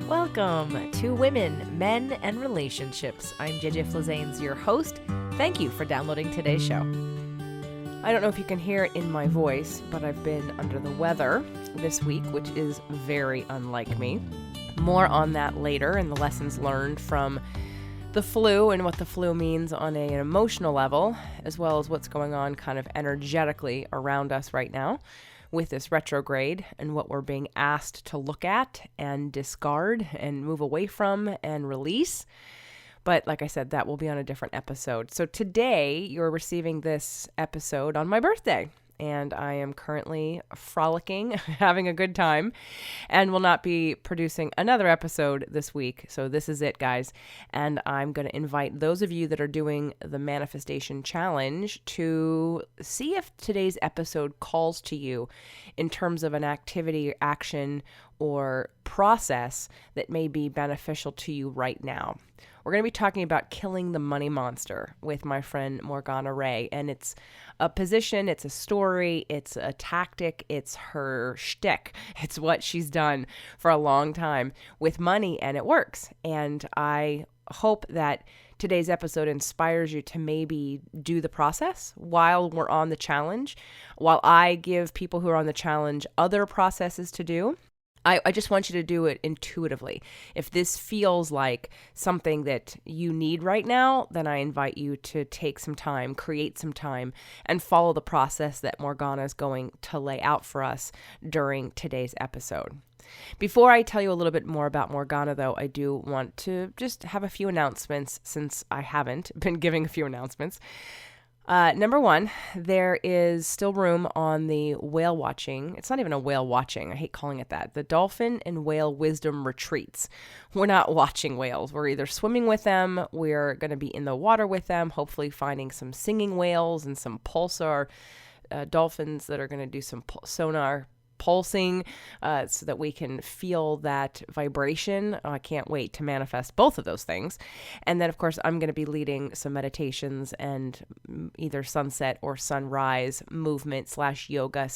Welcome to Women, Men, and Relationships. I'm JJ Flazanes, your host. Thank you for downloading today's show. I don't know if you can hear it in my voice, but I've been under the weather this week, which is very unlike me. More on that later and the lessons learned from the flu and what the flu means on an emotional level, as well as what's going on kind of energetically around us right now with this retrograde and what we're being asked to look at and discard and move away from and release. But like I said, that will be on a different episode. So today you're receiving this episode on my birthday, and I am currently frolicking, having a good time, and will not be producing another episode this week. So this is it, guys. And I'm going to invite those of you that are doing the Manifestation Challenge to see if today's episode calls to you in terms of an activity, action, or process that may be beneficial to you right now. We're going to be talking about killing the money monster with my friend Morgana Rae, and it's a position, it's a story, it's a tactic, it's her shtick. It's what she's done for a long time with money, and it works. And I hope that today's episode inspires you to maybe do the process while we're on the challenge, while I give people who are on the challenge other processes to do. I just want you to do it intuitively. If this feels like something that you need right now, then I invite you to take some time, create some time, and follow the process that Morgana is going to lay out for us during today's episode. Before I tell you a little bit more about Morgana, though, I do want to just have a few announcements since I haven't been giving a few announcements. Number one, there is still room on the whale watching. It's not even a whale watching. I hate calling it that. The Dolphin and Whale Wisdom Retreats. We're not watching whales. We're either swimming with them. We're going to be in the water with them, hopefully finding some singing whales and some pulsar dolphins that are going to do some sonar pulsing so that we can feel that vibration. I can't wait to manifest both of those things. And then, of course, I'm going to be leading some meditations and either sunset or sunrise movement / yoga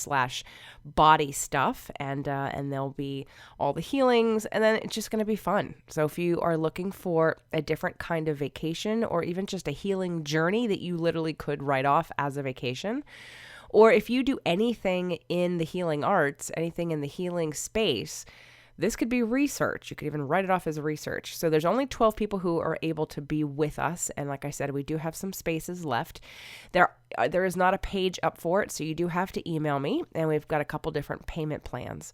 / body stuff. And there'll be all the healings, and then it's just going to be fun. So if you are looking for a different kind of vacation or even just a healing journey that you literally could write off as a vacation, or if you do anything in the healing arts, anything in the healing space, this could be research. You could even write it off as research. So there's only 12 people who are able to be with us. And like I said, we do have some spaces left. There is not a page up for it, so you do have to email me. And we've got a couple different payment plans.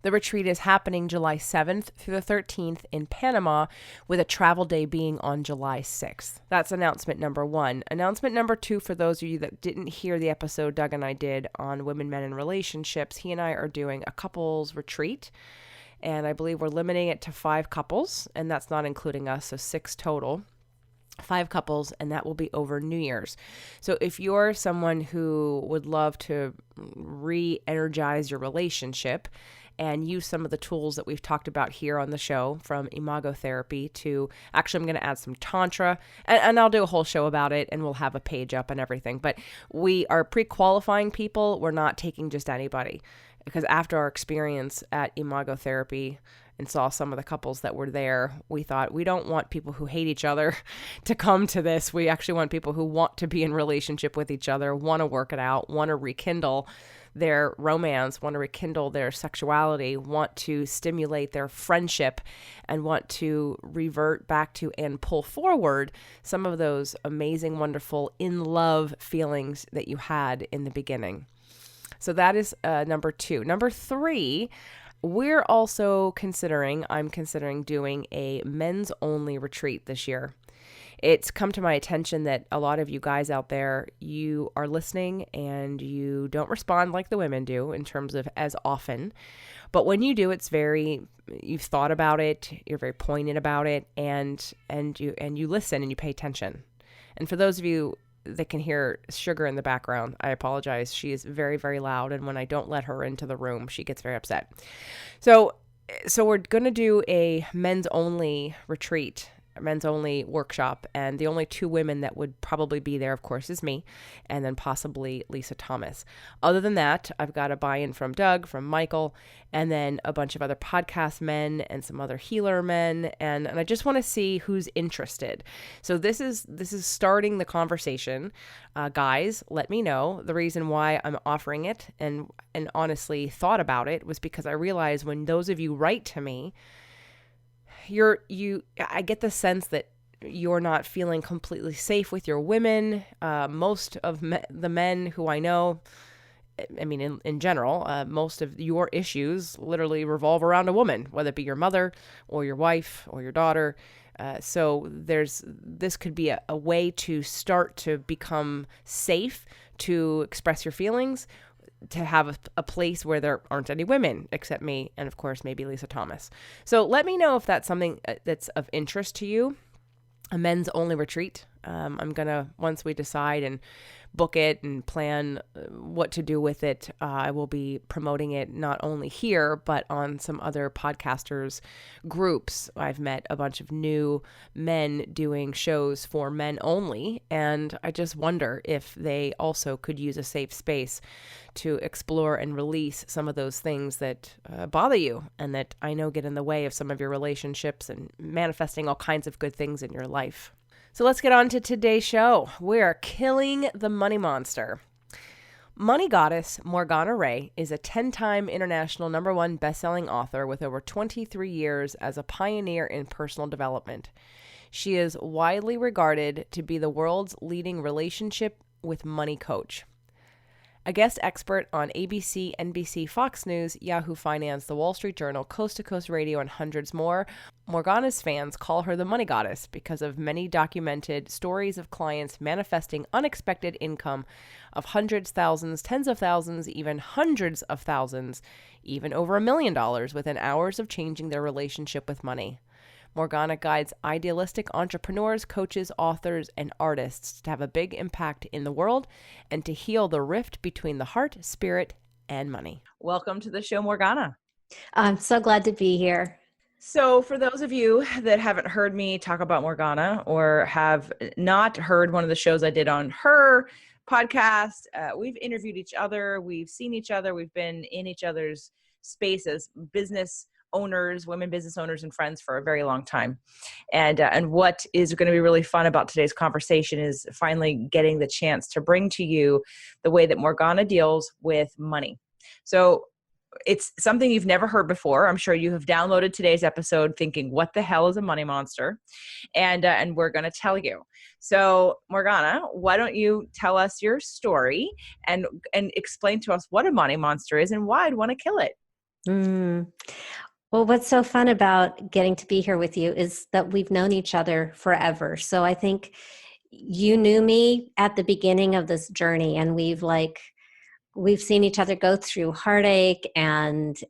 The retreat is happening July 7th through the 13th in Panama, with a travel day being on July 6th. That's announcement number one. Announcement number two, for those of you that didn't hear the episode Doug and I did on Women, Men, and Relationships, he and I are doing a couples retreat, and I believe we're limiting it to 5 couples, and that's not including us, so 6 total. 5 couples, and that will be over New Year's. So if you're someone who would love to re-energize your relationship and use some of the tools that we've talked about here on the show, from imago therapy to, actually I'm going to add some tantra, and I'll do a whole show about it, and we'll have a page up and everything. But we are pre-qualifying people. We're not taking just anybody, because after our experience at imago therapy and saw some of the couples that were there, we thought, we don't want people who hate each other to come to this. We actually want people who want to be in relationship with each other, want to work it out, want to rekindle their romance, want to rekindle their sexuality, want to stimulate their friendship, and want to revert back to and pull forward some of those amazing, wonderful, in love feelings that you had in the beginning. So that is number 2. Number 3, I'm considering doing a men's only retreat this year. It's come to my attention that a lot of you guys out there, you are listening and you don't respond like the women do in terms of as often. But when you do, you've thought about it, you're very poignant about it, and you listen and you pay attention. And for those of you that can hear Sugar in the background, I apologize. She is very, very loud, and when I don't let her into the room, she gets very upset. So we're going to do a men's only retreat men's only workshop. And the only two women that would probably be there, of course, is me, and then possibly Lisa Thomas. Other than that, I've got a buy-in from Doug, from Michael, and then a bunch of other podcast men and some other healer men. And I just want to see who's interested. So this is starting the conversation. Guys, let me know. The reason why I'm offering it and honestly thought about it was because I realized when those of you write to me, I get the sense that you're not feeling completely safe with your women. Most of the men who I know, I mean, in general, most of your issues literally revolve around a woman, whether it be your mother or your wife or your daughter. So this could be a way to start to become safe, to express your feelings, to have a place where there aren't any women except me and, of course, maybe Lisa Thomas. So let me know if that's something that's of interest to you. A men's only retreat. I'm going to, once we decide and book it and plan what to do with it, I will be promoting it not only here, but on some other podcasters groups. I've met a bunch of new men doing shows for men only, and I just wonder if they also could use a safe space to explore and release some of those things that bother you and that I know get in the way of some of your relationships and manifesting all kinds of good things in your life. So let's get on to today's show. We're killing the money monster. Money goddess Morgana Rae is a 10-time international #1 best-selling author with over 23 years as a pioneer in personal development. She is widely regarded to be the world's leading relationship with money coach. A guest expert on ABC, NBC, Fox News, Yahoo Finance, The Wall Street Journal, Coast to Coast Radio, and hundreds more, Morgana's fans call her the money goddess because of many documented stories of clients manifesting unexpected income of hundreds, thousands, tens of thousands, even hundreds of thousands, even over $1 million within hours of changing their relationship with money. Morgana guides idealistic entrepreneurs, coaches, authors, and artists to have a big impact in the world and to heal the rift between the heart, spirit, and money. Welcome to the show, Morgana. I'm so glad to be here. So for those of you that haven't heard me talk about Morgana or have not heard one of the shows I did on her podcast, we've interviewed each other, we've seen each other, we've been in each other's spaces, business owners, women business owners and friends for a very long time. And what is going to be really fun about today's conversation is finally getting the chance to bring to you the way that Morgana deals with money. So it's something you've never heard before. I'm sure you have downloaded today's episode thinking, what the hell is a money monster? And we're going to tell you. So Morgana, why don't you tell us your story and explain to us what a money monster is and why I'd want to kill it? Well, what's so fun about getting to be here with you is that we've known each other forever. So I think you knew me at the beginning of this journey, and we've seen each other go through heartache and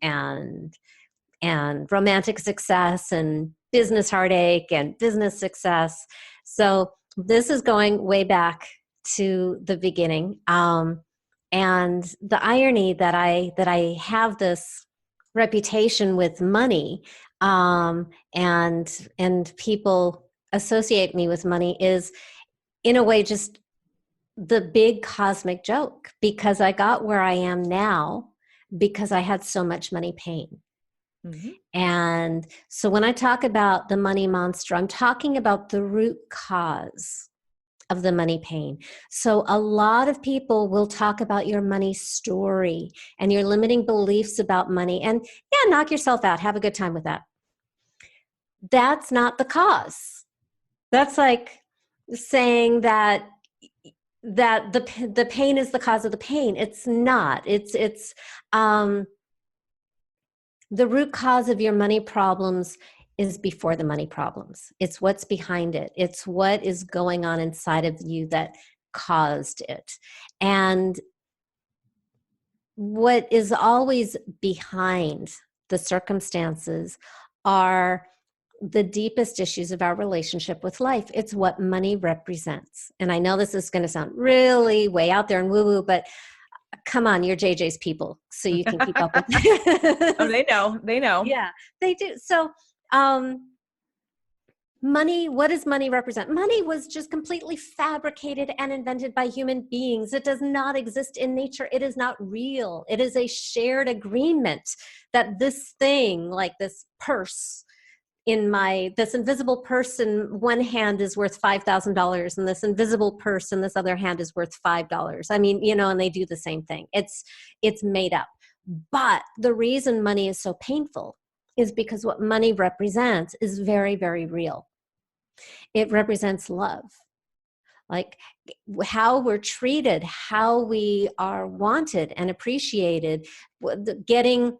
romantic success and business heartache and business success. So this is going way back to the beginning. And the irony that I have this reputation with money, and people associate me with money is in a way just the big cosmic joke, because I got where I am now because I had so much money pain. Mm-hmm. And so when I talk about the money monster, I'm talking about the root cause of the money pain. So a lot of people will talk about your money story and your limiting beliefs about money, and knock yourself out, have a good time with that. That's not the cause. That's like saying that the pain is the cause of the pain. It's not. It's the root cause of your money problems is before the money problems. It's what's behind it. It's what is going on inside of you that caused it. And what is always behind the circumstances are the deepest issues of our relationship with life. It's what money represents. And I know this is going to sound really way out there and woo-woo, but come on, you're JJ's people, so you can keep up with it. Oh, they know. Yeah, they do. So Money, what does money represent? Money was just completely fabricated and invented by human beings. It does not exist in nature. It is not real. It is a shared agreement that this thing, like this purse, this invisible purse in one hand is worth $5,000 and this invisible purse in this other hand is worth $5. I mean, and they do the same thing. It's made up. But the reason money is so painful is because what money represents is very, very real. It represents love. Like how we're treated, how we are wanted and appreciated, getting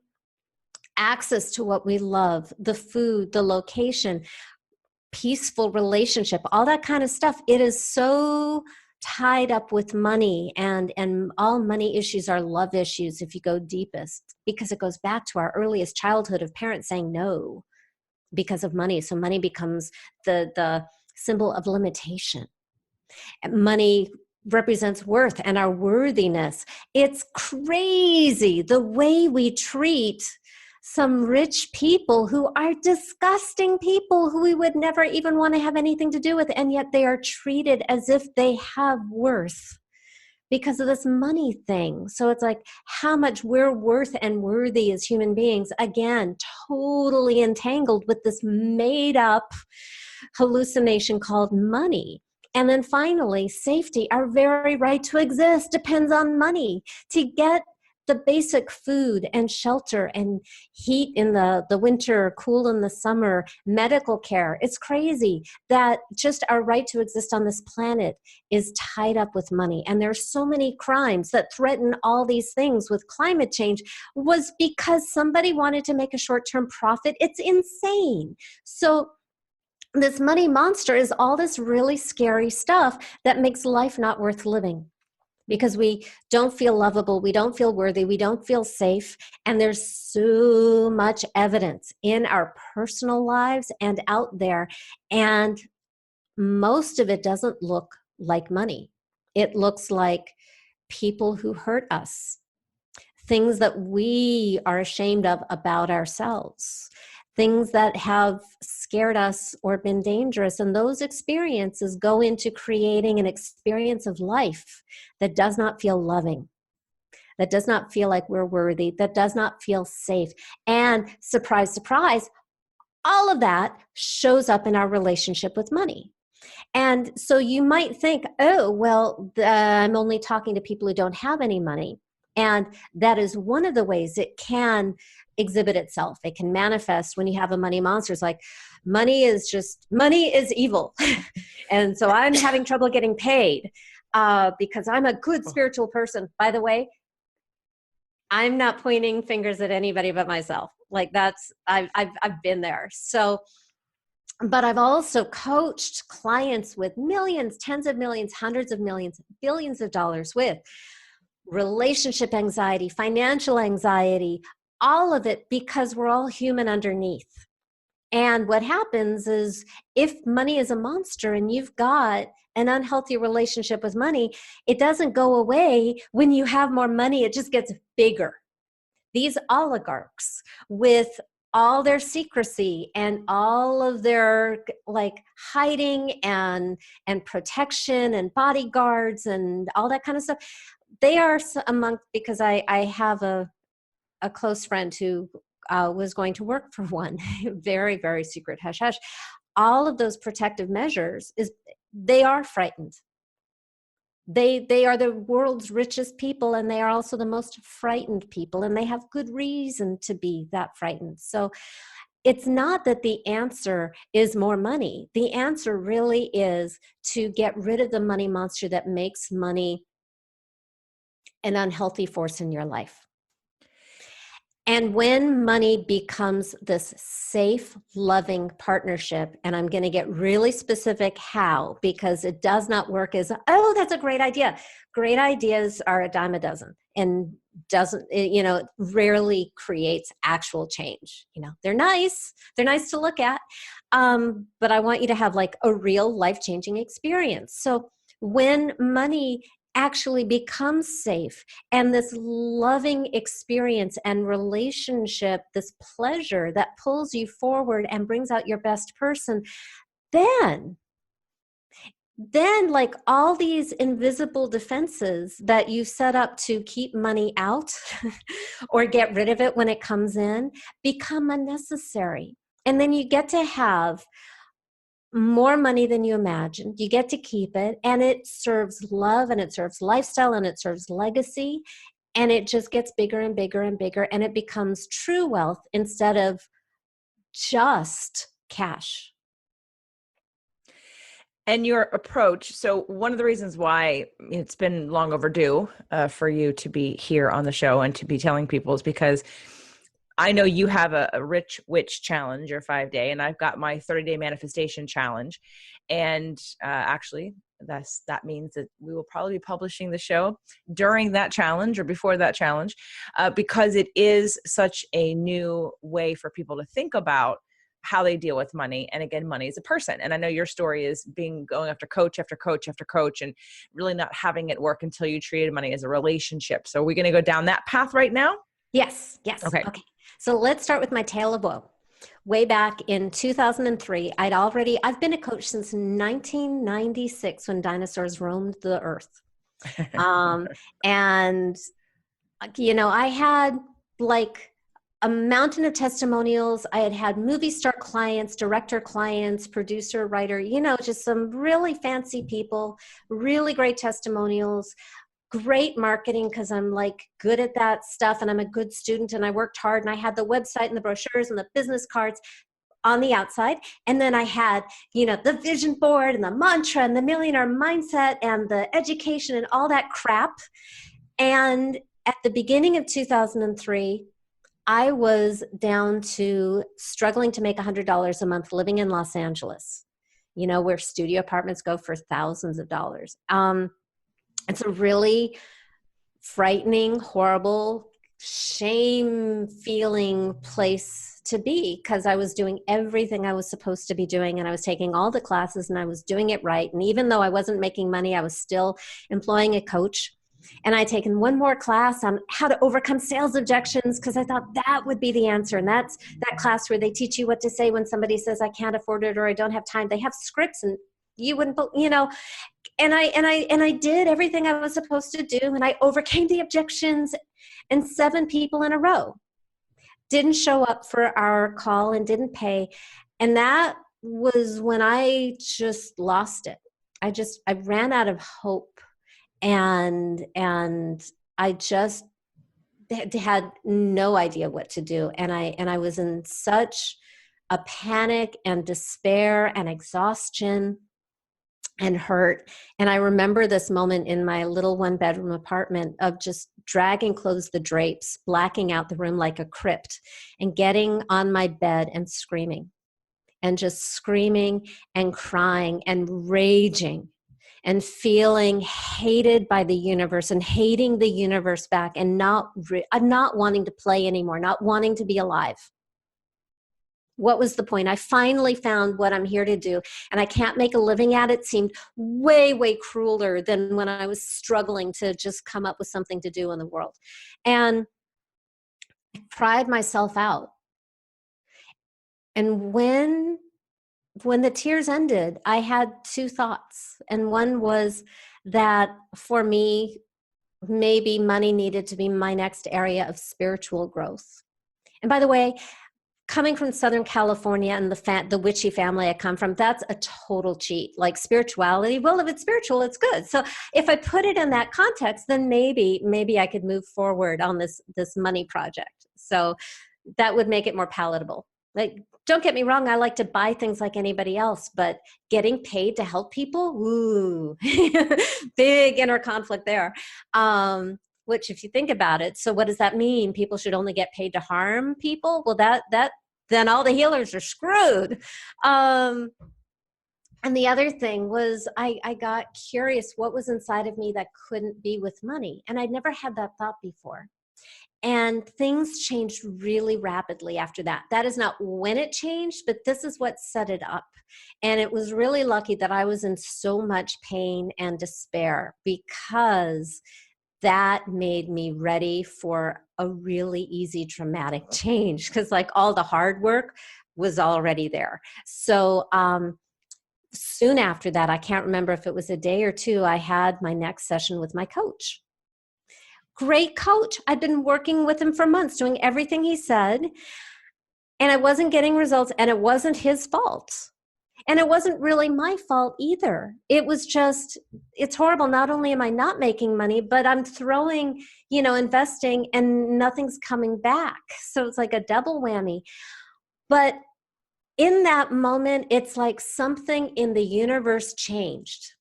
access to what we love, the food, the location, peaceful relationship, all that kind of stuff. It is so tied up with money, and all money issues are love issues if you go deepest, because it goes back to our earliest childhood of parents saying no because of money. So money becomes the symbol of limitation. Money represents worth and our worthiness. It's crazy the way we treat some rich people who are disgusting people who we would never even want to have anything to do with, and yet they are treated as if they have worth because of this money thing. So it's like how much we're worth and worthy as human beings, again, totally entangled with this made up hallucination called money. And then finally, safety, our very right to exist depends on money. To get the basic food and shelter and heat in the winter, cool in the summer, medical care. It's crazy that just our right to exist on this planet is tied up with money. And there's so many crimes that threaten all these things with climate change was because somebody wanted to make a short-term profit. It's insane. So this money monster is all this really scary stuff that makes life not worth living. Because we don't feel lovable, we don't feel worthy, we don't feel safe, and there's so much evidence in our personal lives and out there, and most of it doesn't look like money. It looks like people who hurt us, things that we are ashamed of about ourselves, things that have scared us or been dangerous. And those experiences go into creating an experience of life that does not feel loving, that does not feel like we're worthy, that does not feel safe. And surprise, surprise, all of that shows up in our relationship with money. And so you might think, oh, well, I'm only talking to people who don't have any money. And that is one of the ways it can exhibit itself. It can manifest when you have a money monster. It's like, money is evil. And so I'm having trouble getting paid because I'm a good spiritual person. By the way, I'm not pointing fingers at anybody but myself. Like I've been there. So, but I've also coached clients with millions, tens of millions, hundreds of millions, billions of dollars with relationship anxiety, financial anxiety, all of it, because we're all human underneath. And what happens is if money is a monster and you've got an unhealthy relationship with money, it doesn't go away when you have more money, it just gets bigger. These oligarchs with all their secrecy and all of their like hiding and protection and bodyguards and all that kind of stuff, they are among, because I have a close friend who was going to work for one, very, very secret hush hush. All of those protective measures they are frightened. They are the world's richest people, and they are also the most frightened people, and they have good reason to be that frightened. So it's not that the answer is more money. The answer really is to get rid of the money monster that makes money an unhealthy force in your life. And when money becomes this safe, loving partnership, and I'm going to get really specific how, because it does not work as, oh, that's a great idea. Great ideas are a dime a dozen and rarely creates actual change. They're nice to look at, but I want you to have like a real life-changing experience. So when money actually becomes safe and this loving experience and relationship, this pleasure that pulls you forward and brings out your best person, then like all these invisible defenses that you set up to keep money out or get rid of it when it comes in become unnecessary. And then you get to have more money than you imagined. You get to keep it, and it serves love, and it serves lifestyle, and it serves legacy, and it just gets bigger and bigger and bigger, and it becomes true wealth instead of just cash. And your approach. So one of the reasons why it's been long overdue for you to be here on the show and to be telling people is because I know you have a Rich Witch challenge, your 5-day, and I've got my 30-day manifestation challenge. And actually, that means that we will probably be publishing the show during that challenge or before that challenge, because it is such a new way for people to think about how they deal with money. And again, money is a person. And I know your story is going after coach after coach after coach and really not having it work until you treated money as a relationship. So are we going to go down that path right now? Yes. Okay. So let's start with my tale of woe. Way back in 2003, I've been a coach since 1996 when dinosaurs roamed the earth. And, I had like a mountain of testimonials. I had movie star clients, director clients, producer, writer, just some really fancy people, really great testimonials, great marketing because I'm like good at that stuff and I'm a good student and I worked hard and I had the website and the brochures and the business cards on the outside. And then I had, the vision board and the mantra and the millionaire mindset and the education and all that crap. And at the beginning of 2003, I was down to struggling to make $100 a month living in Los Angeles, where studio apartments go for thousands of dollars. It's a really frightening, horrible, shame-feeling place to be because I was doing everything I was supposed to be doing and I was taking all the classes and I was doing it right. And even though I wasn't making money, I was still employing a coach. And I'd taken one more class on how to overcome sales objections because I thought that would be the answer. And that's that class where they teach you what to say when somebody says, I can't afford it or I don't have time. They have scripts and you wouldn't, and I did everything I was supposed to do. And I overcame the objections, and 7 people in a row didn't show up for our call and didn't pay. And that was when I just lost it. I ran out of hope. And I just had no idea what to do. And I was in such a panic and despair and exhaustion and hurt. And I remember this moment in my little 1-bedroom apartment of just dragging close the drapes, blacking out the room like a crypt, and getting on my bed and screaming and crying and raging and feeling hated by the universe and hating the universe back and not wanting to play anymore, not wanting to be alive. What was the point? I finally found what I'm here to do, and I can't make a living at it. Seemed way, way crueler than when I was struggling to just come up with something to do in the world. And I cried myself out. And when the tears ended, I had 2 thoughts. And one was that for me, maybe money needed to be my next area of spiritual growth. And by the way, coming from Southern California and the witchy family I come from, that's a total cheat. Like spirituality, well, if it's spiritual, it's good. So if I put it in that context, then maybe I could move forward on this money project. So that would make it more palatable. Like, don't get me wrong, I like to buy things like anybody else, but getting paid to help people, ooh, big inner conflict there. Which if you think about it, so what does that mean? People should only get paid to harm people? Well, that then all the healers are screwed. And the other thing was I got curious what was inside of me that couldn't be with money. And I'd never had that thought before. And things changed really rapidly after that. That is not when it changed, but this is what set it up. And it was really lucky that I was in so much pain and despair because that made me ready for a really easy, dramatic change because like all the hard work was already there. So soon after that, I can't remember if it was a day or two, I had my next session with my coach. Great coach. I'd been working with him for months, doing everything he said, and I wasn't getting results, and it wasn't his fault. And it wasn't really my fault either. It was just, it's horrible. Not only am I not making money, but I'm throwing, investing, and nothing's coming back. So it's like a double whammy. But in that moment, it's like something in the universe changed.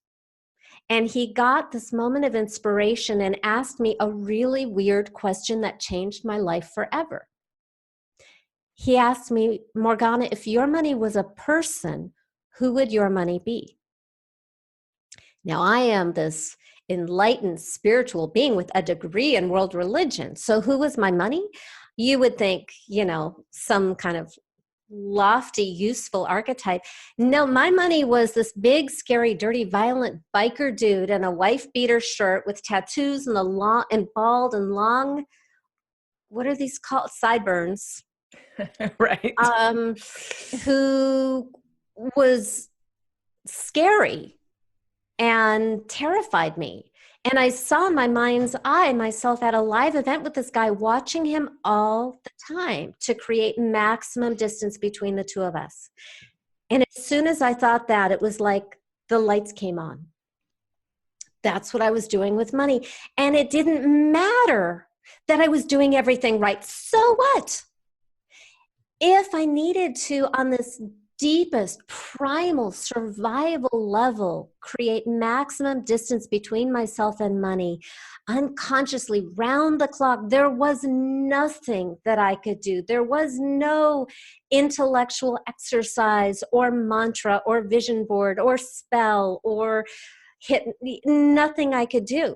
And he got this moment of inspiration and asked me a really weird question that changed my life forever. He asked me, Morgana, if your money was a person, who would your money be? Now, I am this enlightened spiritual being with a degree in world religion. So who was my money? You would think, some kind of lofty, useful archetype. No, my money was this big, scary, dirty, violent biker dude in a wife beater shirt with tattoos and bald and long, what are these called? Sideburns. Right. Who was scary and terrified me. And I saw in my mind's eye myself at a live event with this guy, watching him all the time to create maximum distance between the two of us. And as soon as I thought that, it was like the lights came on. That's what I was doing with money. And it didn't matter that I was doing everything right. So what? If I needed to, on this deepest, primal, survival level, create maximum distance between myself and money, unconsciously, round the clock, there was nothing that I could do. There was no intellectual exercise or mantra or vision board or spell or nothing I could do.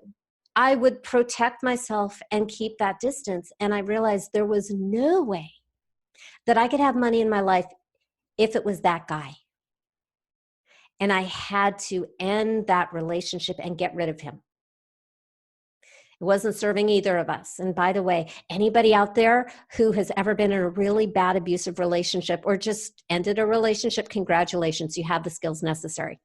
I would protect myself and keep that distance. And I realized there was no way that I could have money in my life if it was that guy. And I had to end that relationship and get rid of him. It wasn't serving either of us. And by the way, anybody out there who has ever been in a really bad abusive relationship or just ended a relationship, congratulations, you have the skills necessary.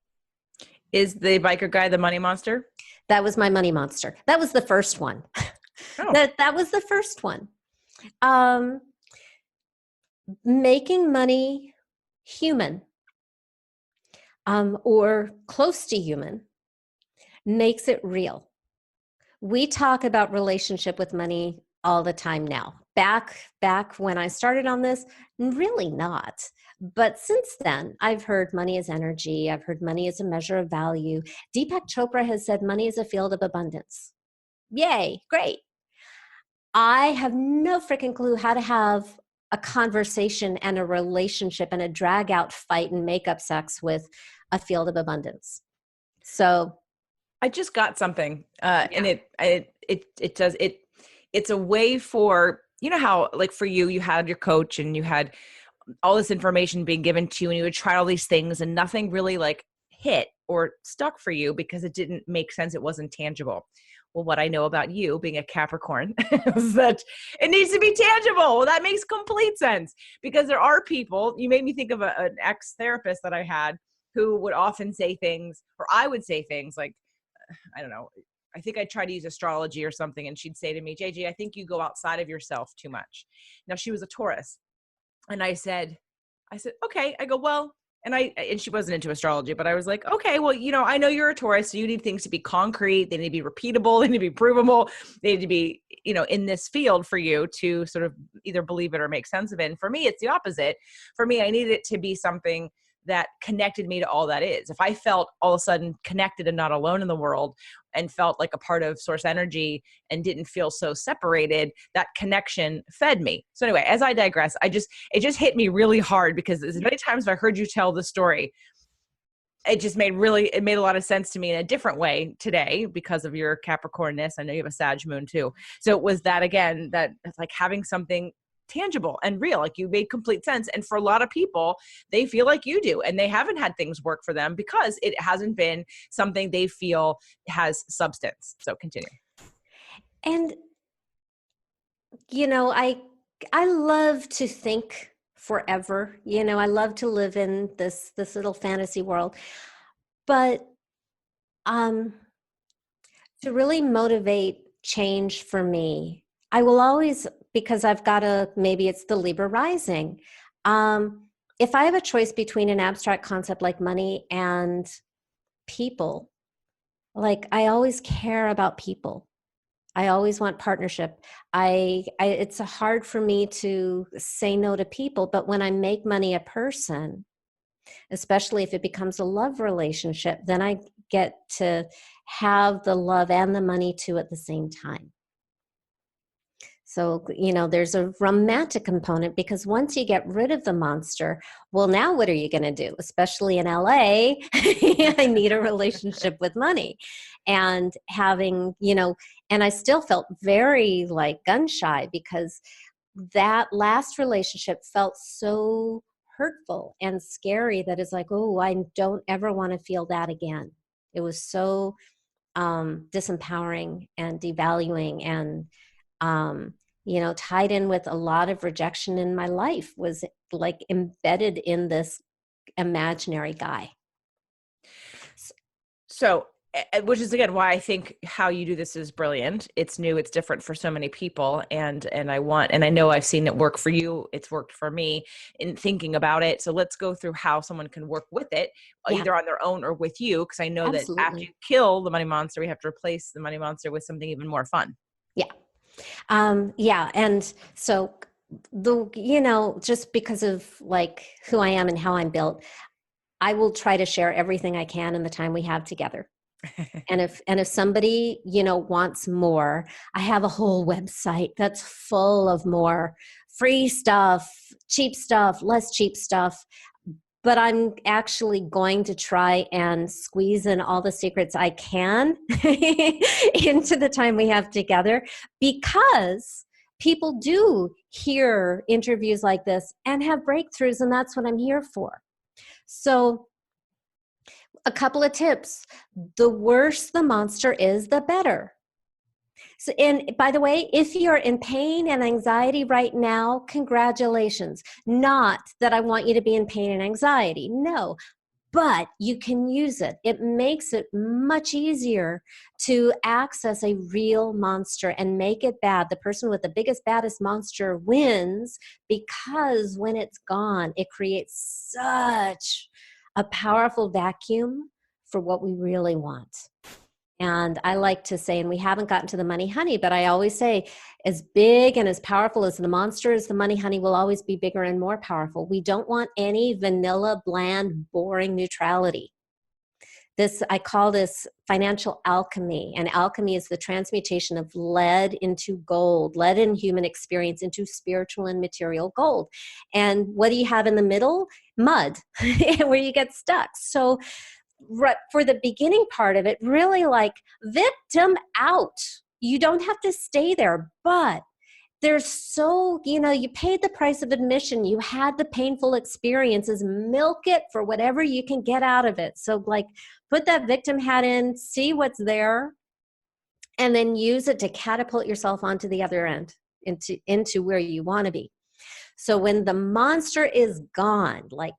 Is the biker guy the money monster? That was my money monster. That was the first one. Oh. That was the first one. Making money human or close to human makes it real. We talk about relationship with money all the time now. Back when I started on this, really not. But since then, I've heard money is energy. I've heard money is a measure of value. Deepak Chopra has said money is a field of abundance. Yay, great. I have no freaking clue how to have a conversation and a relationship and a drag out fight and makeup sex with a field of abundance. So I just got something, and it's a way for, how like for you had your coach and you had all this information being given to you and you would try all these things and nothing really like hit or stuck for you because it didn't make sense. It wasn't tangible. Well, what I know about you being a Capricorn is that it needs to be tangible. Well, that makes complete sense because there are people, you made me think of an ex-therapist that I had who would often say things, or I would say things like, I don't know, I think I tried to use astrology or something. And she'd say to me, JJ, I think you go outside of yourself too much. Now she was a Taurus. And I said, okay. I go, well, and she wasn't into astrology, but I was like, okay, well, I know you're a Taurus, so you need things to be concrete. They need to be repeatable. They need to be provable. They need to be, in this field for you to sort of either believe it or make sense of it. And for me, it's the opposite. For me, I needed it to be something that connected me to all that is. If I felt all of a sudden connected and not alone in the world and felt like a part of source energy and didn't feel so separated, that connection fed me. So anyway, as I digress, it just hit me really hard because as many times as I heard you tell the story, it made a lot of sense to me in a different way today because of your Capricornness. I know you have a Sag moon too. So it was that again, that it's like having something tangible and real, like you made complete sense. And for a lot of people, they feel like you do, and they haven't had things work for them because it hasn't been something they feel has substance. So continue. And, I love to think forever. You know, I love to live in this little fantasy world. But um, to really motivate change for me, I will always, because I've got maybe it's the Libra rising. If I have a choice between an abstract concept like money and people, like I always care about people. I always want partnership. It's hard for me to say no to people, but when I make money a person, especially if it becomes a love relationship, then I get to have the love and the money too at the same time. So, you know, there's a romantic component because once you get rid of the monster, well, now what are you going to do? Especially in LA, I need a relationship with money. And having, you know, and I still felt very like gun shy because that last relationship felt so hurtful and scary that it's like, oh, I don't ever want to feel that again. It was so disempowering and devaluing and you know, tied in with a lot of rejection in my life, was like embedded in this imaginary guy. So, which is again why I think how you do this is brilliant. It's new, it's different for so many people, and I know I've seen it work for you. It's worked for me in thinking about it. So let's go through how someone can work with it, Yeah, either on their own or with you, because I know that after you absolutely. kill the money monster, we have to replace the money monster with something even more fun. Yeah. Yeah. And so you know, just because of like who I am and how I'm built, I will try to share everything I can in the time we have together. And if somebody, you know, wants more, I have a whole website that's full of more free stuff, cheap stuff, less cheap stuff. But I'm actually going to try and squeeze in all the secrets I can into the time we have together, because people do hear interviews like this and have breakthroughs, and that's what I'm here for. So a couple of tips. The worse the monster is, the better. So, and by the way, if you're in pain and anxiety right now, congratulations. Not that I want you to be in pain and anxiety. No, but you can use it. It makes it much easier to access a real monster and make it bad. The person with the biggest, baddest monster wins, because when it's gone, it creates such a powerful vacuum for what we really want. And I like to say, and we haven't gotten to the money honey, but I always say, as big and as powerful as the monster is, the money honey will always be bigger and more powerful. We don't want any vanilla, bland, boring neutrality. I call this financial alchemy. And alchemy is the transmutation of lead into gold, lead in human experience into spiritual and material gold. And what do you have in the middle? Mud, where you get stuck. So for the beginning part of it, really like victim out. You don't have to stay there, but there's you know, you paid the price of admission. You had the painful experiences, milk it for whatever you can get out of it. So like put that victim hat in, see what's there, and then use it to catapult yourself onto the other end, into where you want to be. So when the monster is gone, like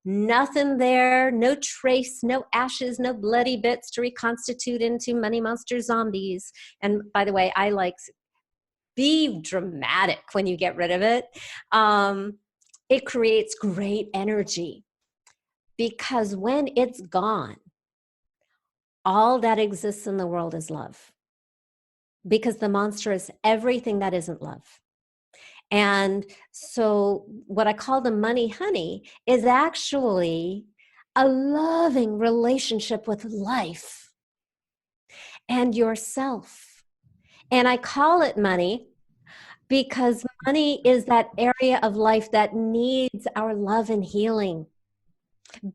nothing there, no trace, no ashes, no bloody bits to reconstitute into money monster zombies. And by the way, I like be dramatic when you get rid of it. It creates great energy, because when it's gone, all that exists in the world is love, because the monster is everything that isn't love. And so what I call the money honey is actually a loving relationship with life and yourself. And I call it money because money is that area of life that needs our love and healing.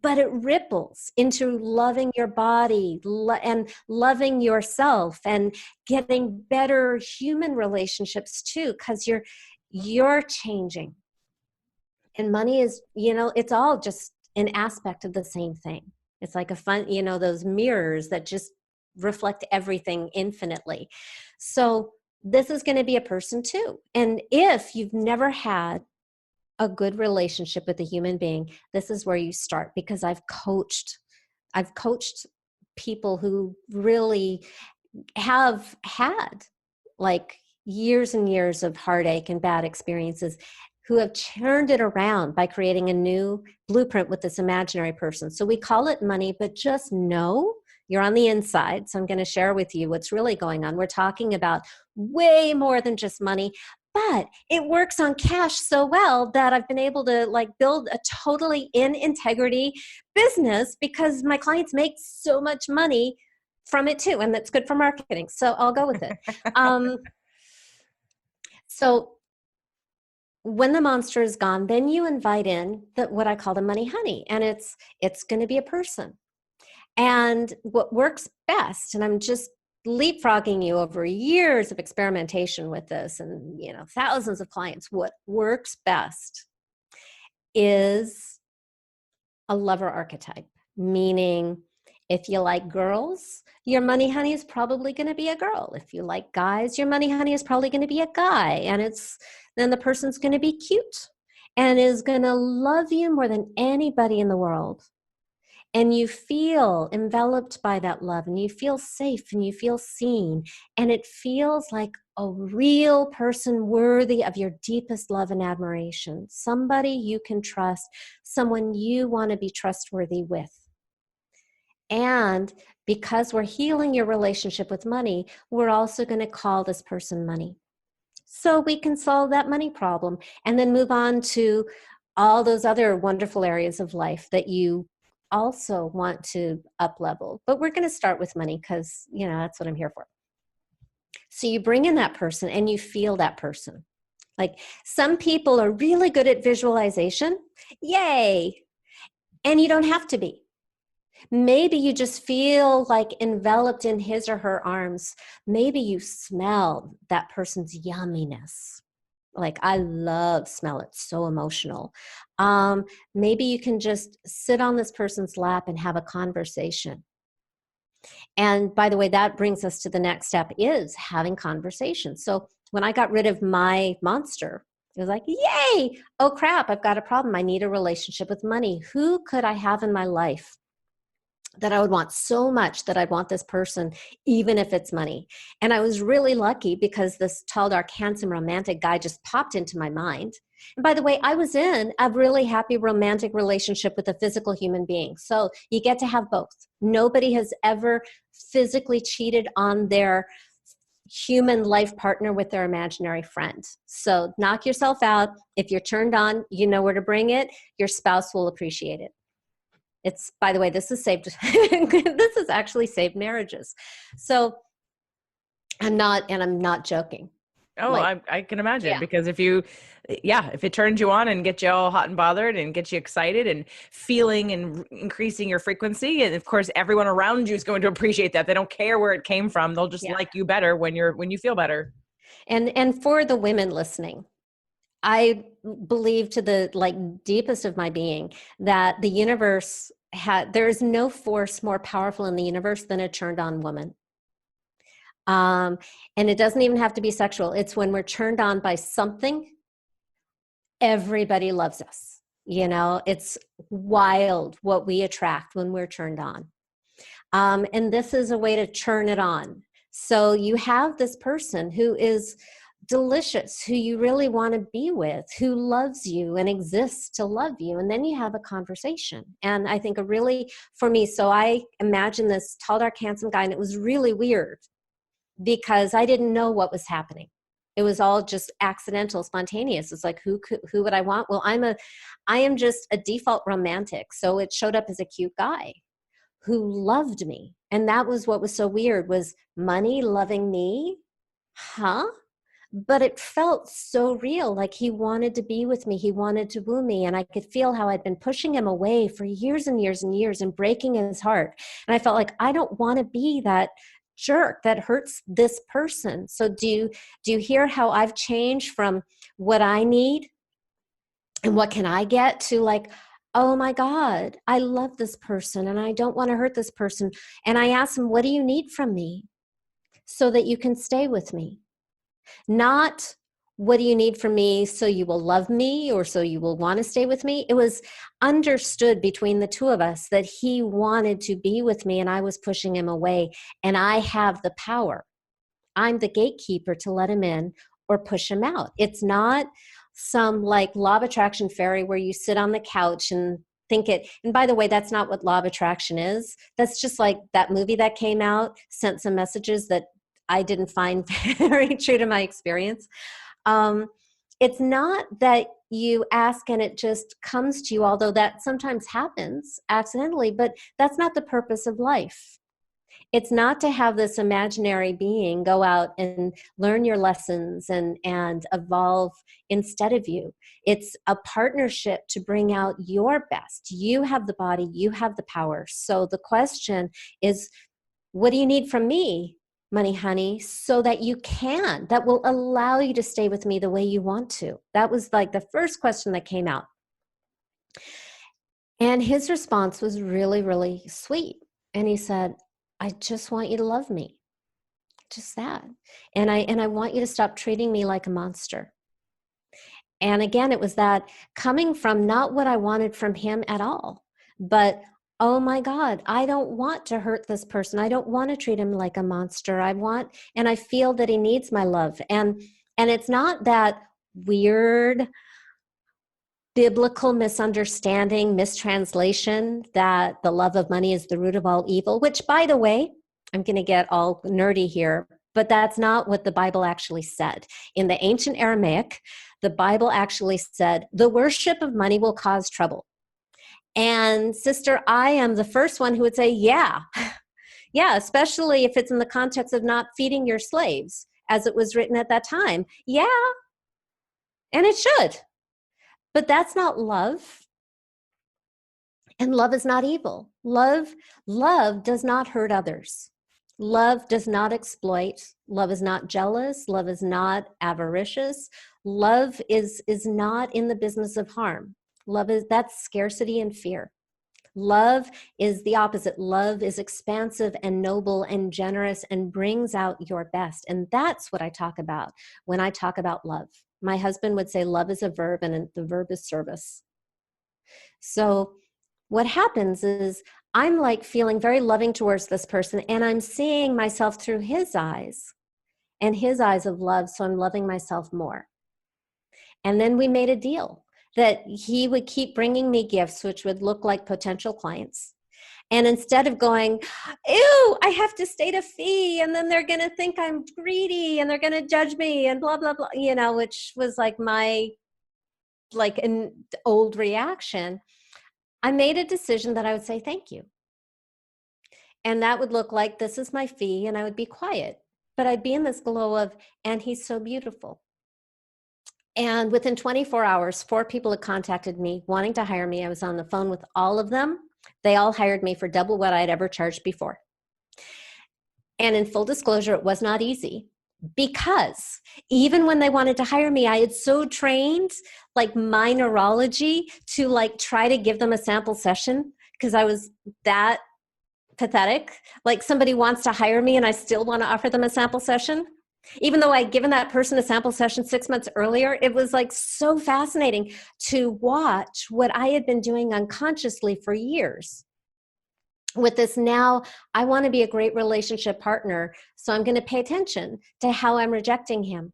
But it ripples into loving your body and loving yourself and getting better human relationships too, because you're changing. And money is, you know, it's all just an aspect of the same thing. It's like a fun, you know, those mirrors that just reflect everything infinitely. So this is going to be a person too. And if you've never had a good relationship with a human being, this is where you start, because I've coached people who really have had like years and years of heartache and bad experiences, who have turned it around by creating a new blueprint with this imaginary person. So we call it money, but just know you're on the inside. So I'm going to share with you what's really going on. We're talking about way more than just money, but it works on cash so well that I've been able to like build a totally in integrity business because my clients make so much money from it too. And that's good for marketing. So I'll go with it. So when the monster is gone, then you invite in what I call the money honey, and it's going to be a person. And what works best, and I'm just leapfrogging you over years of experimentation with this and, you know, thousands of clients, what works best is a lover archetype, meaning if you like girls, your money honey is probably going to be a girl. If you like guys, your money honey is probably going to be a guy. And then the person's going to be cute and is going to love you more than anybody in the world. And you feel enveloped by that love, and you feel safe, and you feel seen, and it feels like a real person worthy of your deepest love and admiration, somebody you can trust, someone you want to be trustworthy with. And because we're healing your relationship with money, we're also going to call this person money. So we can solve that money problem and then move on to all those other wonderful areas of life that you also want to up level. But we're going to start with money because, you know, that's what I'm here for. So you bring in that person and you feel that person. Like some people are really good at visualization. Yay. And you don't have to be. Maybe you just feel like enveloped in his or her arms. Maybe you smell that person's yumminess. Like I love smell. It's so emotional. Maybe you can just sit on this person's lap and have a conversation. And by the way, that brings us to the next step, is having conversations. So when I got rid of my monster, it was like, yay, oh crap, I've got a problem. I need a relationship with money. Who could I have in my life that I would want so much that I'd want this person, even if it's money? And I was really lucky because this tall, dark, handsome, romantic guy just popped into my mind. And by the way, I was in a really happy romantic relationship with a physical human being. So you get to have both. Nobody has ever physically cheated on their human life partner with their imaginary friend. So knock yourself out. If you're turned on, you know where to bring it. Your spouse will appreciate it. It's, by the way, this has saved, this has actually saved marriages. So I'm not joking. Oh, Like, I can imagine, yeah. because if it turns you on and gets you all hot and bothered and gets you excited and feeling and increasing your frequency, and of course everyone around you is going to appreciate that. They don't care where it came from. They'll just like you better when you feel better. And for the women listening, I believe to the like deepest of my being that the universe there is no force more powerful in the universe than a turned on woman. And it doesn't even have to be sexual. It's when we're turned on by something, everybody loves us. You know, it's wild what we attract when we're turned on. And this is a way to turn it on. So you have this person who is delicious, who you really want to be with, who loves you and exists to love you. And then you have a conversation. And I think for me, so I imagine this tall, dark, handsome guy, and it was really weird because I didn't know what was happening. It was all just accidental, spontaneous. It's like, who would I want? Well, I am just a default romantic. So it showed up as a cute guy who loved me. And that was what was so weird, was money loving me. Huh? But it felt so real, like he wanted to be with me. He wanted to woo me. And I could feel how I'd been pushing him away for years and years and years and breaking his heart. And I felt like, I don't want to be that jerk that hurts this person. So do you hear how I've changed from what I need and what can I get to like, oh my God, I love this person and I don't want to hurt this person. And I ask him, what do you need from me so that you can stay with me? Not what do you need from me so you will love me or so you will want to stay with me? It was understood between the two of us that he wanted to be with me and I was pushing him away. And I have the power. I'm the gatekeeper to let him in or push him out. It's not some like law of attraction fairy where you sit on the couch and think it. And by the way, that's not what law of attraction is. That's just like that movie that came out, sent some messages that I didn't find very true to my experience. It's not that you ask and it just comes to you, although that sometimes happens accidentally, but that's not the purpose of life. It's not to have this imaginary being go out and learn your lessons and evolve instead of you. It's a partnership to bring out your best. You have the body, you have the power. So the question is, what do you need from me, money honey, so that that will allow you to stay with me the way you want to? That was like the first question that came out. And his response was really, really sweet. And he said, I just want you to love me. Just that. And I want you to stop treating me like a monster. And again, it was that coming from not what I wanted from him at all, but oh my God, I don't want to hurt this person. I don't want to treat him like a monster. And I feel that he needs my love. And it's not that weird biblical misunderstanding, mistranslation that the love of money is the root of all evil, which by the way, I'm going to get all nerdy here, but that's not what the Bible actually said. In the ancient Aramaic, the Bible actually said, the worship of money will cause trouble. And sister, I am the first one who would say, yeah, especially if it's in the context of not feeding your slaves, as it was written at that time. Yeah, and it should. But that's not love. And love is not evil. Love does not hurt others. Love does not exploit. Love is not jealous. Love is not avaricious. Love is not in the business of harm. That's scarcity and fear. Love is the opposite. Love is expansive and noble and generous and brings out your best. And that's what I talk about when I talk about love. My husband would say love is a verb and the verb is service. So what happens is I'm like feeling very loving towards this person and I'm seeing myself through his eyes and his eyes of love. So I'm loving myself more. And then we made a deal that he would keep bringing me gifts, which would look like potential clients. And instead of going, ew, I have to state a fee, and then they're going to think I'm greedy, and they're going to judge me, and blah, blah, blah, which was like an old reaction. I made a decision that I would say, thank you. And that would look like, this is my fee, and I would be quiet. But I'd be in this glow of, and he's so beautiful. And within 24 hours, 4 people had contacted me wanting to hire me. I was on the phone with all of them. They all hired me for double what I'd ever charged before. And in full disclosure, it was not easy because even when they wanted to hire me, I had so trained like my neurology to like try to give them a sample session because I was that pathetic. Like somebody wants to hire me and I still want to offer them a sample session. Even though I'd given that person a sample session 6 months earlier, it was like so fascinating to watch what I had been doing unconsciously for years. With this now, I want to be a great relationship partner, so I'm going to pay attention to how I'm rejecting him.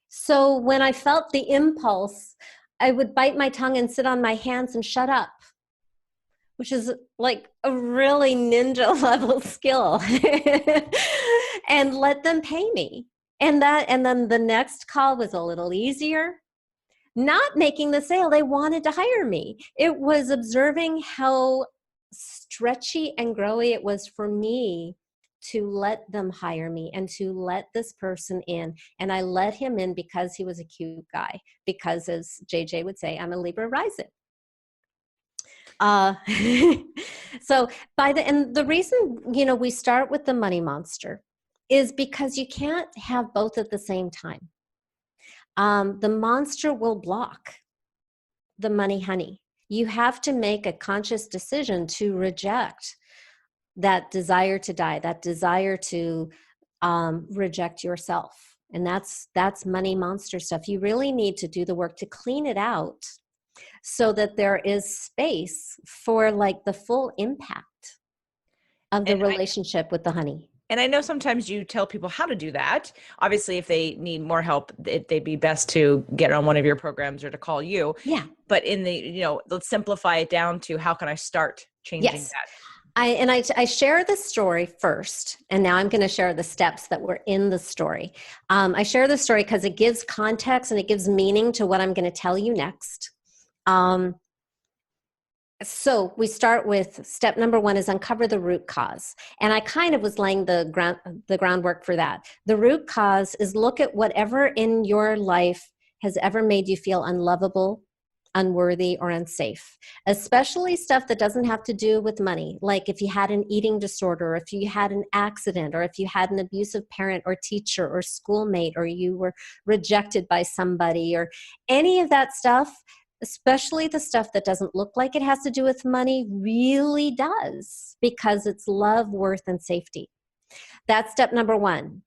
So when I felt the impulse, I would bite my tongue and sit on my hands and shut up, which is like a really ninja level skill, and let them pay me. And then the next call was a little easier. Not making the sale, they wanted to hire me. It was observing how stretchy and growy it was for me to let them hire me and to let this person in. And I let him in because he was a cute guy. Because as JJ would say, I'm a Libra rising. So and the reason, we start with the money monster is because you can't have both at the same time. The monster will block the money honey. You have to make a conscious decision to reject that desire to die, that desire to reject yourself. And that's money monster stuff. You really need to do the work to clean it out so that there is space for like the full impact of the relationship with the honey. And I know sometimes you tell people how to do that. Obviously, if they need more help, they'd be best to get on one of your programs or to call you. Yeah. But in the, let's simplify it down to how can I start changing that? I share the story first, and now I'm going to share the steps that were in the story. I share the story because it gives context and it gives meaning to what I'm going to tell you next. So we start with step number 1 is uncover the root cause. And I kind of was laying the groundwork for that. The root cause is look at whatever in your life has ever made you feel unlovable, unworthy, or unsafe, especially stuff that doesn't have to do with money. Like if you had an eating disorder, or if you had an accident, or if you had an abusive parent or teacher or schoolmate, or you were rejected by somebody, or any of that stuff. Especially the stuff that doesn't look like it has to do with money really does, because it's love, worth, and safety. That's step number 1.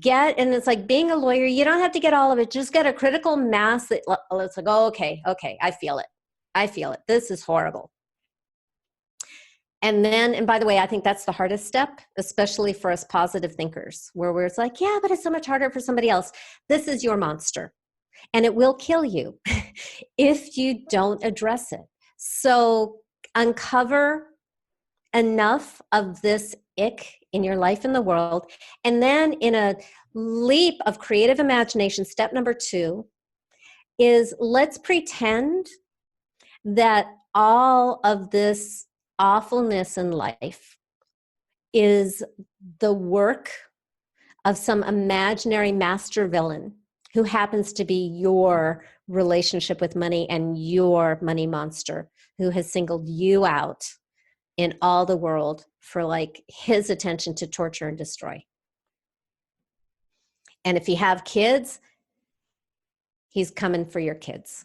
And it's like being a lawyer, you don't have to get all of it. Just get a critical mass that it's like, oh, okay, I feel it. This is horrible. And by the way, I think that's the hardest step, especially for us positive thinkers, where it's like, yeah, but it's so much harder for somebody else. This is your monster. And it will kill you if you don't address it. So uncover enough of this ick in your life and the world. And then in a leap of creative imagination, step number 2 is let's pretend that all of this awfulness in life is the work of some imaginary master villain who happens to be your relationship with money and your money monster, who has singled you out in all the world for like his attention to torture and destroy. And if you have kids, he's coming for your kids.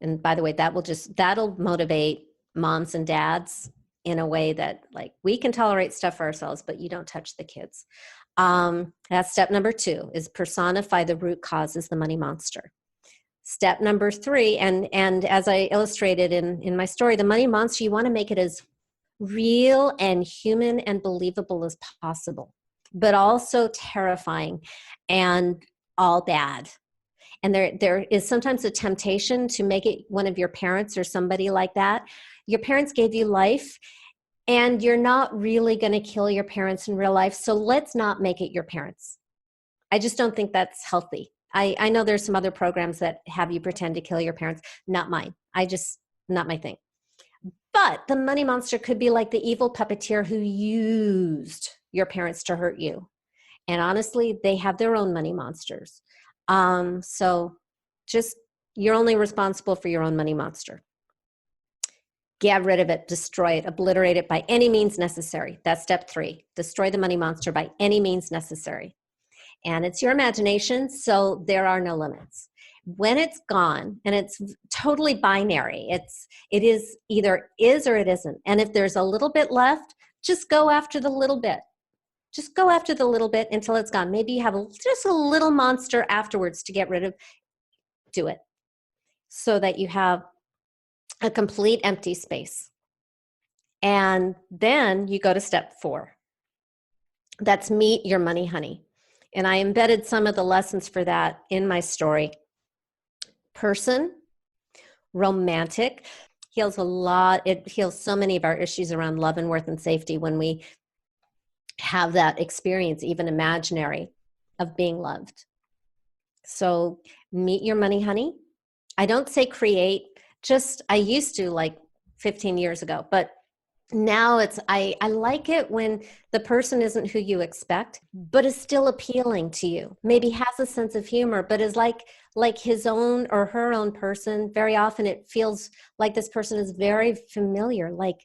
And by the way, that'll motivate moms and dads in a way that like we can tolerate stuff for ourselves, but you don't touch the kids. That's step number 2 is personify the root cause is the money monster. Step number 3, and as I illustrated in my story, the money monster, you want to make it as real and human and believable as possible, but also terrifying and all bad. And there is sometimes a temptation to make it one of your parents or somebody like that. Your parents gave you life, and you're not really going to kill your parents in real life, so let's not make it your parents. I just don't think that's healthy. I know there's some other programs that have you pretend to kill your parents. Not mine. Not my thing. But the money monster could be like the evil puppeteer who used your parents to hurt you. And honestly, they have their own money monsters. So just, you're only responsible for your own money monster. Get rid of it, destroy it, obliterate it by any means necessary. That's step 3. Destroy the money monster by any means necessary. And it's your imagination, so there are no limits. When it's gone, and it's totally binary, it is either is or it isn't. And if there's a little bit left, just go after the little bit. Just go after the little bit until it's gone. Maybe you have just a little monster afterwards to get rid of. Do it so that you have a complete empty space. And then you go to step 4. That's meet your money honey. And I embedded some of the lessons for that in my story. Person, romantic, heals a lot. It heals so many of our issues around love and worth and safety when we have that experience, even imaginary, of being loved. So meet your money honey. I don't say create, I used to like 15 years ago, but now I like it when the person isn't who you expect, but is still appealing to you. Maybe has a sense of humor, but is like his own or her own person. Very often it feels like this person is very familiar, like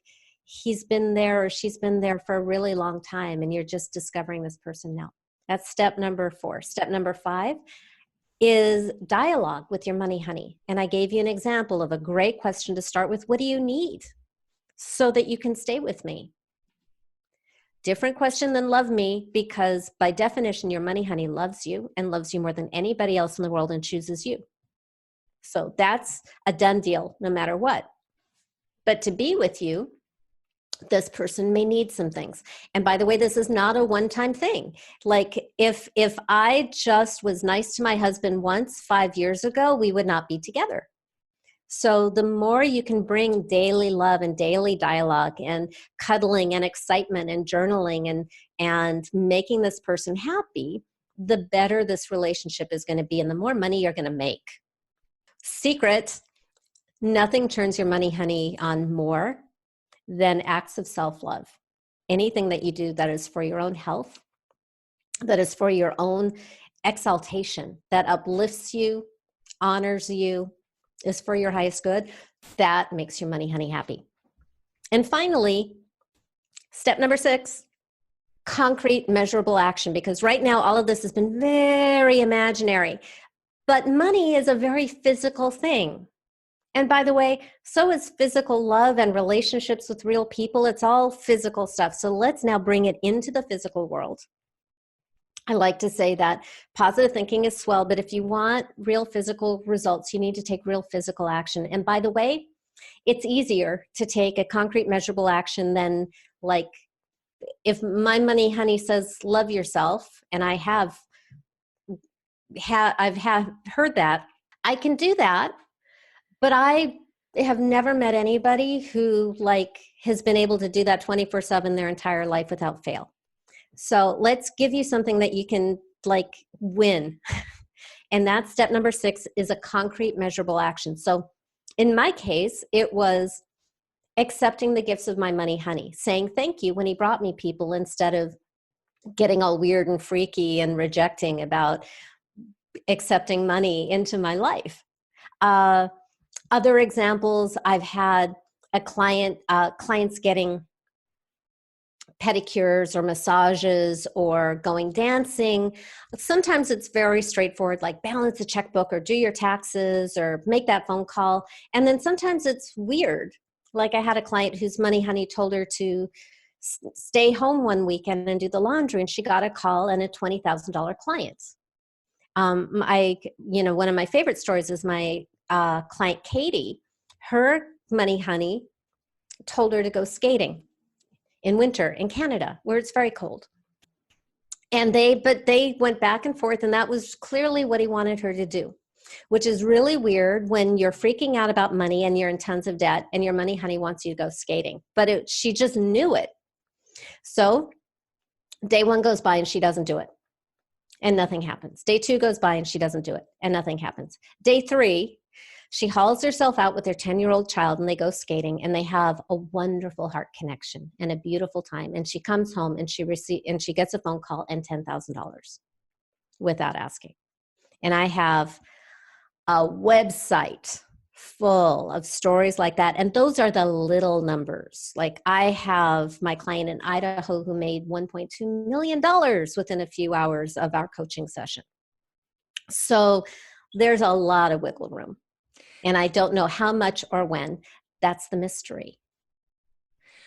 he's been there or she's been there for a really long time, and you're just discovering this person now. That's step number 4. Step number 5 is dialogue with your money honey. And I gave you an example of a great question to start with. What do you need so that you can stay with me? Different question than love me, because by definition, your money honey loves you and loves you more than anybody else in the world and chooses you. So that's a done deal no matter what. But to be with you, this person may need some things. And by the way, this is not a one-time thing. Like if I just was nice to my husband once 5 years ago, we would not be together. So the more you can bring daily love and daily dialogue and cuddling and excitement and journaling and making this person happy, the better this relationship is going to be and the more money you're going to make. Secret, nothing turns your money honey on more than acts of self-love. Anything that you do that is for your own health, that is for your own exaltation, that uplifts you, honors you, is for your highest good, that makes your money honey happy. And finally, step number 6, concrete measurable action, because right now all of this has been very imaginary, but money is a very physical thing. And by the way, so is physical love and relationships with real people. It's all physical stuff. So let's now bring it into the physical world. I like to say that positive thinking is swell, but if you want real physical results, you need to take real physical action. And by the way, it's easier to take a concrete measurable action than, like, if my money honey says love yourself, and I've heard that, I can do that, but I have never met anybody who has been able to do that 24/7 their entire life without fail. So let's give you something that you can win. And that's step number 6 is a concrete measurable action. So in my case, it was accepting the gifts of my money honey, saying thank you when he brought me people instead of getting all weird and freaky and rejecting about accepting money into my life. Other examples, I've had clients getting pedicures or massages or going dancing. Sometimes it's very straightforward, like balance a checkbook or do your taxes or make that phone call. And then sometimes it's weird. Like I had a client whose money honey told her to stay home one weekend and do the laundry, and she got a call and a $20,000 client. One of my favorite stories is my client Katie. Her money honey told her to go skating in winter in Canada, where it's very cold. And they went back and forth, and that was clearly what he wanted her to do, which is really weird when you're freaking out about money and you're in tons of debt and your money honey wants you to go skating. But she just knew it. So day 1 goes by and she doesn't do it, and nothing happens. Day 2 goes by and she doesn't do it, and nothing happens. Day 3, she hauls herself out with her 10-year-old child, and they go skating, and they have a wonderful heart connection and a beautiful time. And she comes home and she gets a phone call and $10,000 without asking. And I have a website full of stories like that. And those are the little numbers. Like I have my client in Idaho who made $1.2 million within a few hours of our coaching session. So there's a lot of wiggle room. And I don't know how much or when. That's the mystery.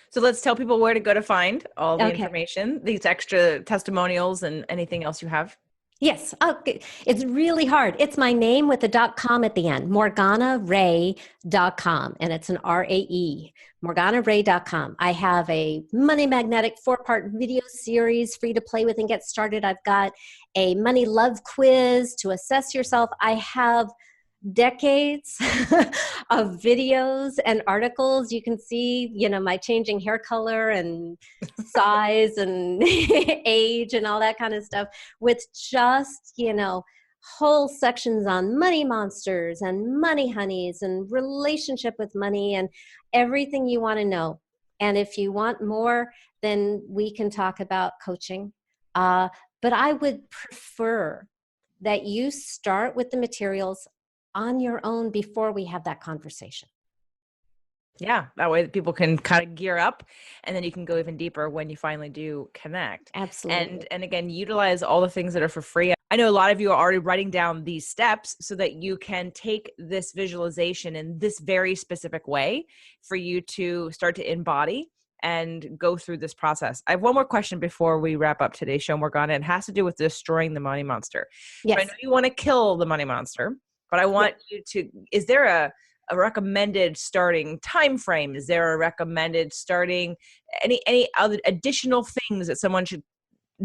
So let's tell people where to go to find all the information, these extra testimonials and anything else you have. Yes. Okay. It's really hard. It's my name with a .com at the end, morganarae.com. And it's an RAE, morganarae.com. I have a Money Magnetic 4-part video series for you to play with and get started. I've got a money love quiz to assess yourself. I have decades of videos and articles. You can see, my changing hair color and size and age and all that kind of stuff with just, whole sections on money monsters and money honeys and relationship with money and everything you want to know. And if you want more, then we can talk about coaching. But I would prefer that you start with the materials on your own before we have that conversation. Yeah, that way people can kind of gear up, and then you can go even deeper when you finally do connect. Absolutely. And again, utilize all the things that are for free. I know a lot of you are already writing down these steps so that you can take this visualization in this very specific way for you to start to embody and go through this process. I have one more question before we wrap up today's show, Morgana. It has to do with destroying the money monster. Yes. So I know you want to kill the money monster, but I want you to, is there a recommended starting time frame? Is there a recommended starting any other additional things that someone should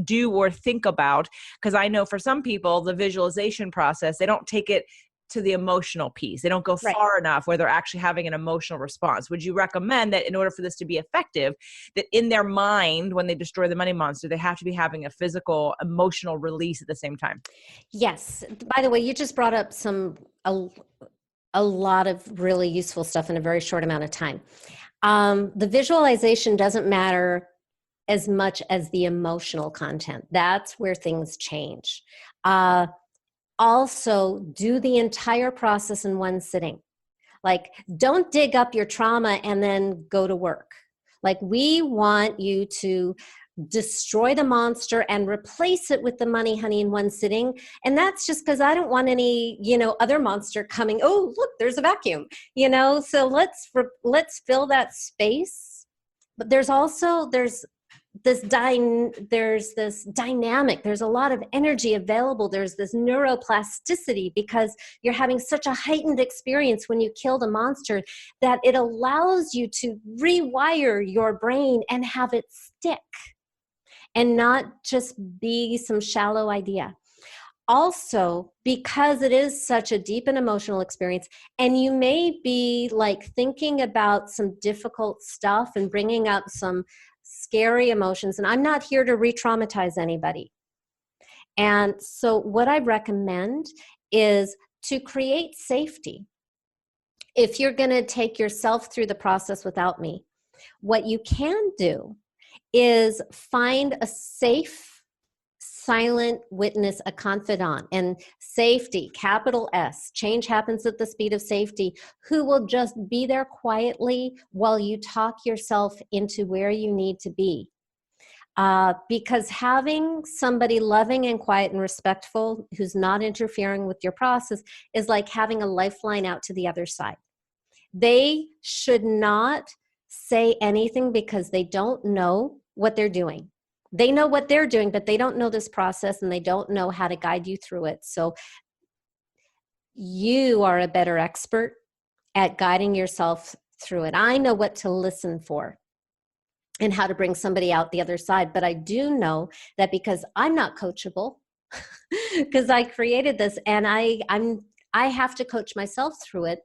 do or think about? Because I know for some people, the visualization process, they don't take it to the emotional piece. They don't go far enough where they're actually having an emotional response. Would you recommend that in order for this to be effective, that in their mind, when they destroy the money monster, they have to be having a physical, emotional release at the same time? Yes. By the way, you just brought up a lot of really useful stuff in a very short amount of time. The visualization doesn't matter as much as the emotional content. That's where things change. Also, do the entire process in one sitting. Like, don't dig up your trauma and then go to work. Like, we want you to destroy the monster and replace it with the money, honey, in one sitting. And that's just because I don't want any, other monster coming. Oh, look, there's a vacuum, so let's fill that space. But there's this dynamic, there's a lot of energy available, there's this neuroplasticity because you're having such a heightened experience when you kill the monster that it allows you to rewire your brain and have it stick and not just be some shallow idea. Also, because it is such a deep and emotional experience, and you may be like thinking about some difficult stuff and bringing up some scary emotions, and I'm not here to re-traumatize anybody. And so what I recommend is to create safety. If you're going to take yourself through the process without me, what you can do is find a safe, silent witness, a confidant, and safety, capital S, change happens at the speed of safety, who will just be there quietly while you talk yourself into where you need to be. Because having somebody loving and quiet and respectful who's not interfering with your process is like having a lifeline out to the other side. They should not say anything because they don't know what they're doing. They know what they're doing, but they don't know this process and they don't know how to guide you through it. So you are a better expert at guiding yourself through it. I know what to listen for and how to bring somebody out the other side. But I do know that because I'm not coachable, because I created this and I have to coach myself through it.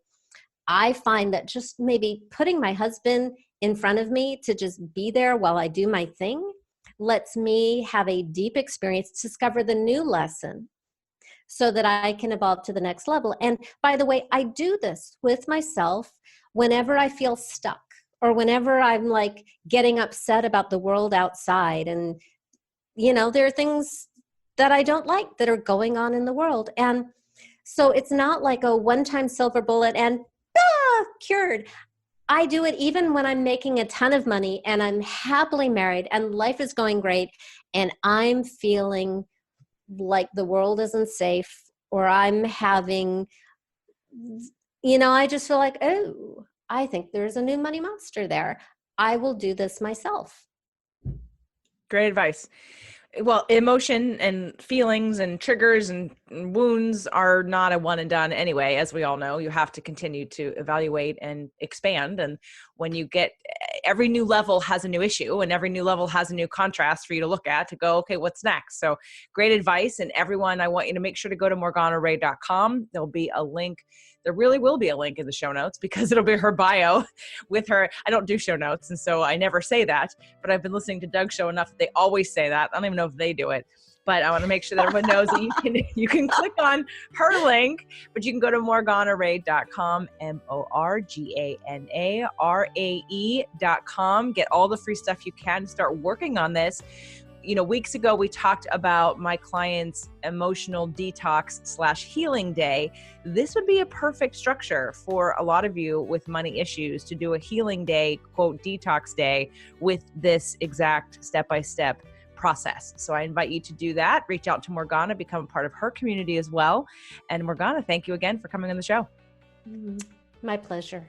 I find that just maybe putting my husband in front of me to just be there while I do my thing lets me have a deep experience, discover the new lesson so that I can evolve to the next level. And by the way, I do this with myself whenever I feel stuck or whenever I'm like getting upset about the world outside. And, there are things that I don't like that are going on in the world. And so it's not like a one-time silver bullet and cured. I do it even when I'm making a ton of money and I'm happily married and life is going great and I'm feeling like the world isn't safe or I'm having, I just feel like, oh, I think there's a new money monster there. I will do this myself. Great advice. Well, emotion and feelings and triggers and wounds are not a one and done anyway. As we all know, you have to continue to evaluate and expand. And when you get, every new level has a new issue and every new level has a new contrast for you to look at to go, okay, what's next? So great advice. And everyone, I want you to make sure to go to morganarae.com. There'll be a link. There really will be a link in the show notes because it'll be her bio with her. I don't do show notes, and so I never say that, but I've been listening to Doug's show enough that they always say that. I don't even know if they do it, but I want to make sure that everyone knows that you can click on her link, but you can go to morganarae.com, MORGANARAE.com. Get all the free stuff you can. Start working on this. Weeks ago, we talked about my client's emotional detox/healing day. This would be a perfect structure for a lot of you with money issues to do a healing day, quote, detox day with this exact step-by-step process. So I invite you to do that. Reach out to Morgana, become a part of her community as well. And Morgana, thank you again for coming on the show. My pleasure.